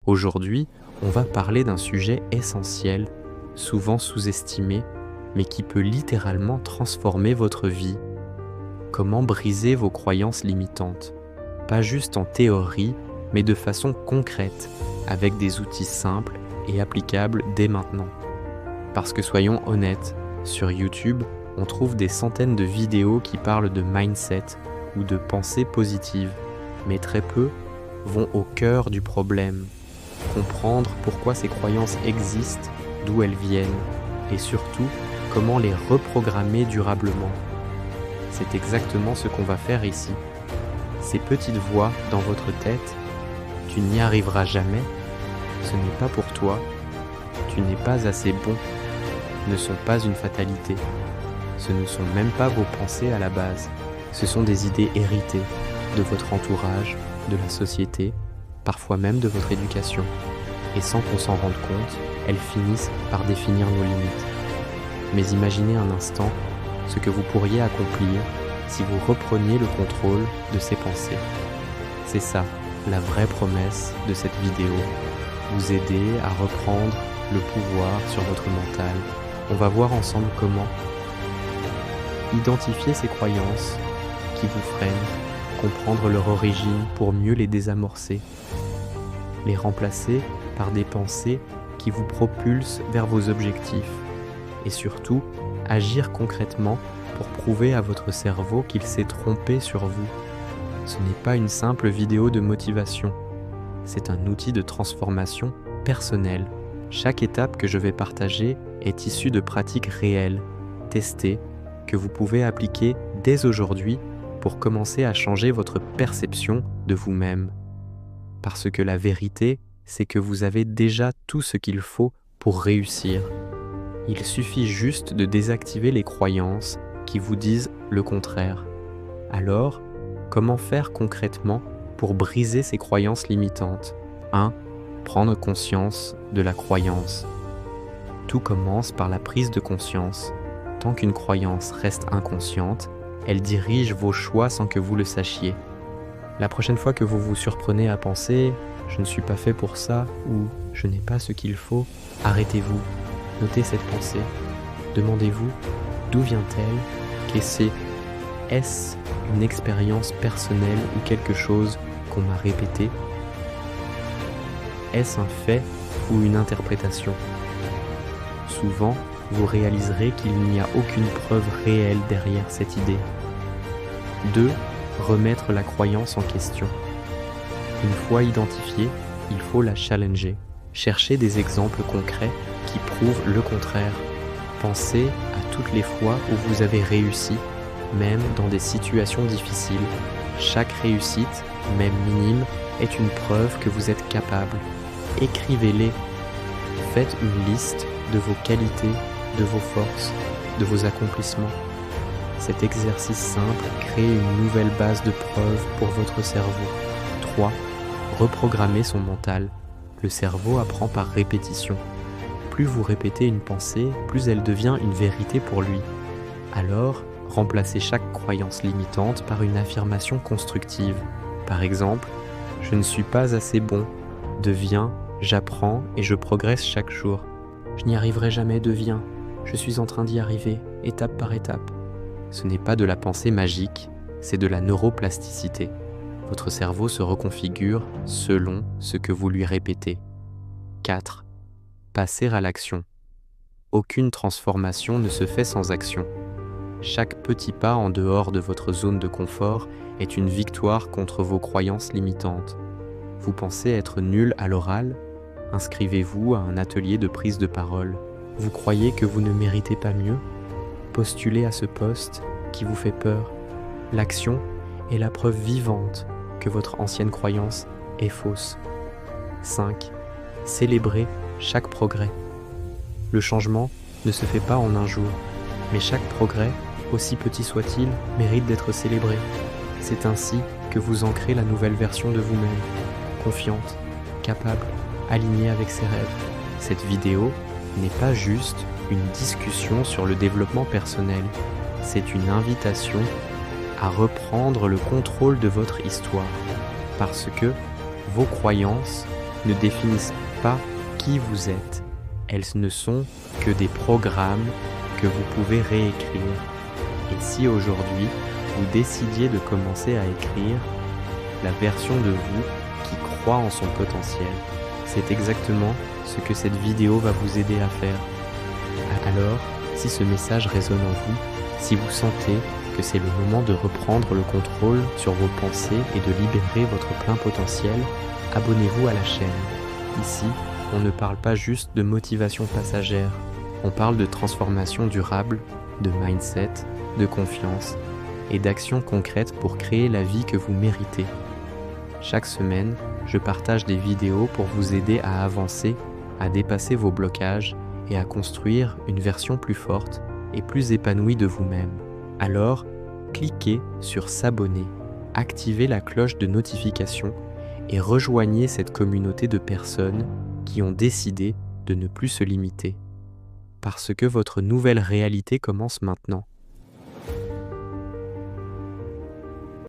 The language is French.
Aujourd'hui, on va parler d'un sujet essentiel, souvent sous-estimé, mais qui peut littéralement transformer votre vie. Comment briser vos croyances limitantes? Pas juste en théorie, mais de façon concrète, avec des outils simples et applicables dès maintenant. Parce que soyons honnêtes, sur YouTube, on trouve des centaines de vidéos qui parlent de mindset ou de pensée positive, mais très peu vont au cœur du problème. Comprendre pourquoi ces croyances existent, d'où elles viennent, et surtout, comment les reprogrammer durablement. C'est exactement ce qu'on va faire ici. Ces petites voix dans votre tête, tu n'y arriveras jamais, ce n'est pas pour toi, tu n'es pas assez bon, ne sont pas une fatalité. Ce ne sont même pas vos pensées à la base. Ce sont des idées héritées de votre entourage, de la société, parfois même de votre éducation. Et sans qu'on s'en rende compte, elles finissent par définir nos limites. Mais imaginez un instant ce que vous pourriez accomplir si vous repreniez le contrôle de ces pensées. C'est ça, la vraie promesse de cette vidéo. Vous aider à reprendre le pouvoir sur votre mental. On va voir ensemble comment identifier ces croyances qui vous freinent, comprendre leur origine pour mieux les désamorcer, les remplacer par des pensées qui vous propulsent vers vos objectifs et surtout agir concrètement pour prouver à votre cerveau qu'il s'est trompé sur vous. Ce n'est pas une simple vidéo de motivation, c'est un outil de transformation personnelle. Chaque étape que je vais partager est issue de pratiques réelles, testées, que vous pouvez appliquer dès aujourd'hui pour commencer à changer votre perception de vous-même. Parce que la vérité, c'est que vous avez déjà tout ce qu'il faut pour réussir. Il suffit juste de désactiver les croyances qui vous disent le contraire. Alors, comment faire concrètement pour briser ces croyances limitantes? 1. Prendre conscience de la croyance. Tout commence par la prise de conscience. Tant qu'une croyance reste inconsciente, elle dirige vos choix sans que vous le sachiez. La prochaine fois que vous vous surprenez à penser « je ne suis pas fait pour ça » ou « je n'ai pas ce qu'il faut », arrêtez-vous, notez cette pensée. Demandez-vous d'où vient-elle, est-ce une expérience personnelle ou quelque chose qu'on m'a répété? Est-ce un fait ou une interprétation? Souvent, vous réaliserez qu'il n'y a aucune preuve réelle derrière cette idée. 2. Remettre la croyance en question. Une fois identifiée, il faut la challenger. Cherchez des exemples concrets qui prouvent le contraire. Pensez à toutes les fois où vous avez réussi, même dans des situations difficiles. Chaque réussite, même minime, est une preuve que vous êtes capable. Écrivez-les. Faites une liste de vos qualités, de vos forces, de vos accomplissements. Cet exercice simple crée une nouvelle base de preuves pour votre cerveau. 3. Reprogrammer son mental. Le cerveau apprend par répétition. Plus vous répétez une pensée, plus elle devient une vérité pour lui. Alors, remplacez chaque croyance limitante par une affirmation constructive. Par exemple, « Je ne suis pas assez bon » devient « J'apprends et je progresse chaque jour ». « Je n'y arriverai jamais » devient « Je suis en train d'y arriver, étape par étape ». Ce n'est pas de la pensée magique, c'est de la neuroplasticité. Votre cerveau se reconfigure selon ce que vous lui répétez. 4. Passer à l'action. Aucune transformation ne se fait sans action. Chaque petit pas en dehors de votre zone de confort est une victoire contre vos croyances limitantes. Vous pensez être nul à l'oral? Inscrivez-vous à un atelier de prise de parole. Vous croyez que vous ne méritez pas mieux? Postulez à ce poste qui vous fait peur. L'action est la preuve vivante que votre ancienne croyance est fausse. 5. Célébrez chaque progrès. Le changement ne se fait pas en un jour, mais chaque progrès, aussi petit soit-il, mérite d'être célébré. C'est ainsi que vous ancrez la nouvelle version de vous-même, confiante, capable, alignée avec ses rêves. Cette vidéo n'est pas juste une discussion sur le développement personnel, c'est une invitation à reprendre le contrôle de votre histoire, parce que vos croyances ne définissent pas qui vous êtes. Elles ne sont que des programmes que vous pouvez réécrire. Et si aujourd'hui, vous décidiez de commencer à écrire la version de vous qui croit en son potentiel, c'est exactement ce que cette vidéo va vous aider à faire. Alors, si ce message résonne en vous, si vous sentez que c'est le moment de reprendre le contrôle sur vos pensées et de libérer votre plein potentiel, abonnez-vous à la chaîne. Ici, on ne parle pas juste de motivation passagère, on parle de transformation durable, de mindset, de confiance et d'actions concrètes pour créer la vie que vous méritez. Chaque semaine, je partage des vidéos pour vous aider à avancer, à dépasser vos blocages et à construire une version plus forte et plus épanouie de vous-même. Alors, cliquez sur s'abonner, activez la cloche de notification et rejoignez cette communauté de personnes qui ont décidé de ne plus se limiter. Parce que votre nouvelle réalité commence maintenant.